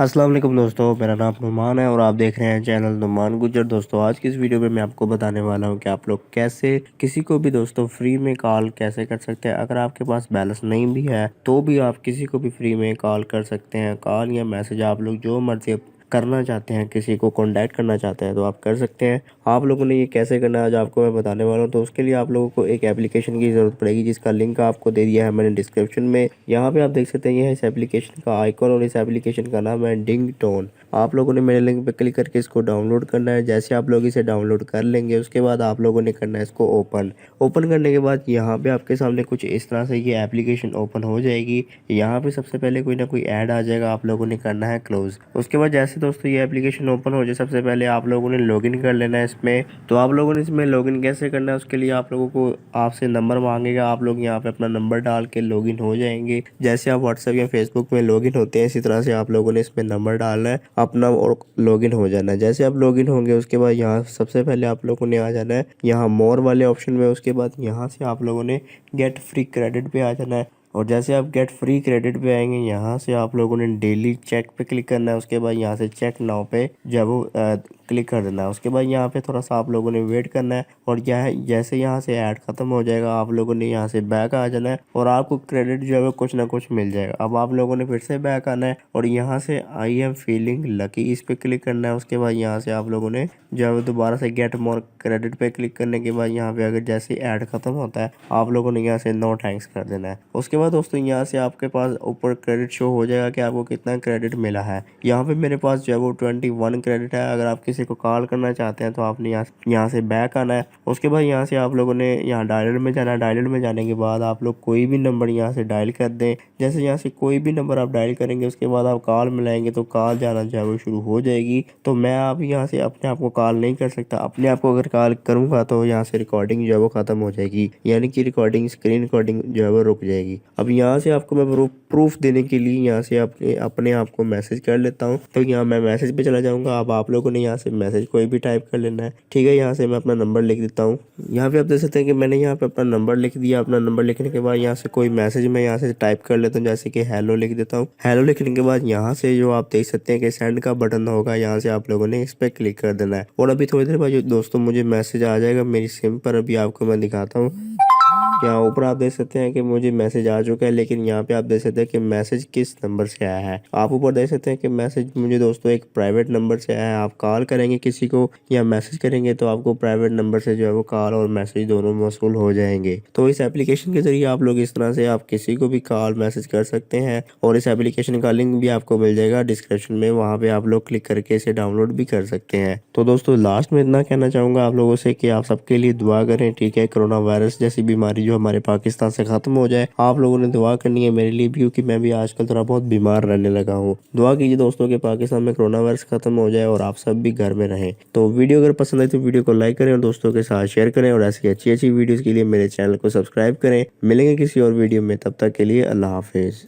अस्सलाम वालेकुम दोस्तों, मेरा नाम नुमान है और आप देख रहे हैं चैनल नुमान गुज्जर। दोस्तों आज की इस वीडियो में मैं आपको बताने वाला हूं कि आप लोग कैसे किसी को भी दोस्तों फ्री में कॉल कैसे कर सकते हैं। अगर आपके पास बैलेंस नहीं भी है तो भी आप किसी को भी फ्री में कॉल कर सकते हैं। कॉल या मैसेज आप लोग जो मर्जी करना चाहते हैं, किसी को कॉन्टैक्ट करना चाहते हैं तो आप कर सकते हैं। आप लोगों ने ये कैसे करना है आज आपको मैं बताने वाला हूँ। तो उसके लिए आप लोगों को एक एप्लीकेशन की ज़रूरत पड़ेगी जिसका लिंक आपको दे दिया है मैंने डिस्क्रिप्शन में। यहाँ पे आप देख सकते हैं ये है इस एप्लीकेशन का आइकॉन और इस एप्लीकेशन का नाम है डिंग टोन। आप लोगों ने मेरे लिंक पे क्लिक करके इसको डाउनलोड करना है। जैसे आप लोग इसे डाउनलोड कर लेंगे उसके बाद आप लोगों ने करना है इसको ओपन करने के बाद यहाँ पे आपके सामने कुछ इस तरह से ये एप्लीकेशन ओपन हो जाएगी। यहाँ पे सबसे पहले कोई ना कोई ऐड आ जाएगा, आप लोगों ने करना है क्लोज। उसके बाद जैसे दोस्तों ये एप्लीकेशन ओपन हो जाए सबसे पहले आप लोगों ने लॉगिन कर लेना है इसमें। तो आप लोगों ने इसमें लॉगिन कैसे करना है उसके लिए आप लोगों को आपसे नंबर मांगेगा। आप लोग यहाँ पे अपना नंबर डाल के लॉगिन हो जाएंगे। जैसे आप व्हाट्सएप या फेसबुक में लॉगिन होते हैं इसी तरह से आप लोगों ने इसमें नंबर डालना है अपना और लॉगिन हो जाना है। जैसे आप लॉगिन होंगे उसके बाद यहाँ सबसे पहले आप लोगों ने आ जाना है यहाँ मोर वाले ऑप्शन में। उसके बाद यहाँ से आप लोगों ने गेट फ्री क्रेडिट पे आ जाना है और जैसे आप गेट फ्री क्रेडिट पे आएंगे यहाँ से आप लोगों ने डेली चेक पे क्लिक करना है। उसके बाद यहाँ से चेक नाउ पे जब वो क्लिक कर देना है। उसके बाद यहाँ पे थोड़ा सा आप लोगों ने वेट करना है और जैसे यहाँ से ऐड खत्म हो जाएगा आप लोगों ने यहाँ से बैक आ जाना है और आपको क्रेडिट जो है वो कुछ ना कुछ मिल जाएगा। अब आप लोगों ने फिर से बैक आना है और यहाँ से आई एम फीलिंग लकी इस पे क्लिक करना है। उसके बाद यहाँ से आप लोगों ने जो है दोबारा से गेट मोर क्रेडिट पे क्लिक करने के बाद यहाँ पे अगर जैसे ऐड खत्म होता है आप लोगों ने यहाँ से नो थैंक्स कर देना है। उसके बाद दोस्तों यहाँ से आपके पास ऊपर क्रेडिट शो हो जाएगा कि आपको कितना क्रेडिट मिला है। यहाँ पे मेरे पास जो है वो 21 क्रेडिट है। अगर आप किसी को कॉल करना चाहते हैं तो आपने यहाँ से बैक आना है। उसके बाद यहाँ से आप लोगों ने यहाँ डायलर में जाना है। डायलर में जाने के बाद आप लोग कोई भी नंबर यहाँ से डायल कर दें। जैसे यहाँ से कोई भी नंबर आप डायल करेंगे उसके बाद आप कॉल मिलाएंगे तो कॉल जाना जो है वो शुरू हो जाएगी। तो मैं आप यहाँ से अपने आप को कॉल नहीं कर सकता। अपने आप को अगर कॉल करूँगा तो यहाँ से रिकॉर्डिंग जो है वो ख़त्म हो जाएगी, यानी कि रिकॉर्डिंग स्क्रीन रिकॉर्डिंग जो है वो रुक जाएगी। अब यहाँ से आपको मैं प्रूफ देने के लिए यहाँ से अपने आप को मैसेज कर लेता हूँ। तो यहाँ मैं मैसेज पे चला जाऊँगा। अब आप लोगों ने यहाँ से मैसेज कोई भी टाइप कर लेना है, ठीक है। यहाँ से मैं अपना नंबर लिख देता हूँ। यहाँ पे आप देख सकते हैं कि मैंने यहाँ पे अपना नंबर लिख दिया। अपना नंबर लिखने के बाद यहाँ से कोई मैसेज मैं यहाँ से टाइप कर लेता हूँ, जैसे कि हेलो लिख देता हूँ। हेलो लिखने के बाद यहाँ से जो आप देख सकते हैं कि सेंड का बटन होगा, यहाँ से आप लोगों ने इस पर क्लिक कर देना है और अभी थोड़ी देर बाद दोस्तों मुझे मैसेज आ जाएगा मेरी सिम पर। अभी आपको मैं दिखाता हूँ। यहाँ ऊपर आप देख सकते हैं कि मुझे मैसेज आ चुका है, लेकिन यहाँ पे आप देख सकते हैं कि मैसेज किस नंबर से आया है। आप ऊपर देख सकते हैं कि मैसेज मुझे दोस्तों एक प्राइवेट नंबर से आया है। आप कॉल करेंगे किसी को या मैसेज करेंगे तो आपको प्राइवेट नंबर से जो है वो कॉल और मैसेज दोनों मौसूल हो जाएंगे। तो इस एप्लीकेशन के जरिए आप लोग इस तरह से आप किसी को भी कॉल मैसेज कर सकते हैं और इस एप्लीकेशन का लिंक भी आपको मिल जाएगा डिस्क्रिप्शन में, वहाँ पे आप लोग क्लिक करके इसे डाउनलोड भी कर सकते हैं। तो दोस्तों लास्ट में इतना कहना चाहूँगा आप लोगों से कि आप सबके लिए दुआ करें, ठीक है। कोरोना वायरस जैसी बीमारी जो हमारे पाकिस्तान से खत्म हो जाए। आप लोगों ने दुआ करनी है मेरे लिए भी, क्योंकि मैं भी आजकल थोड़ा बहुत बीमार रहने लगा हूँ। दुआ कीजिए दोस्तों कि पाकिस्तान में कोरोना वायरस खत्म हो जाए और आप सब भी घर में रहें। तो वीडियो अगर पसंद आई तो वीडियो को लाइक करें और दोस्तों के साथ शेयर करें और ऐसी अच्छी अच्छी वीडियोस के लिए मेरे चैनल को सब्सक्राइब करें। मिलेंगे किसी और वीडियो में, तब तक के लिए अल्लाह हाफिज।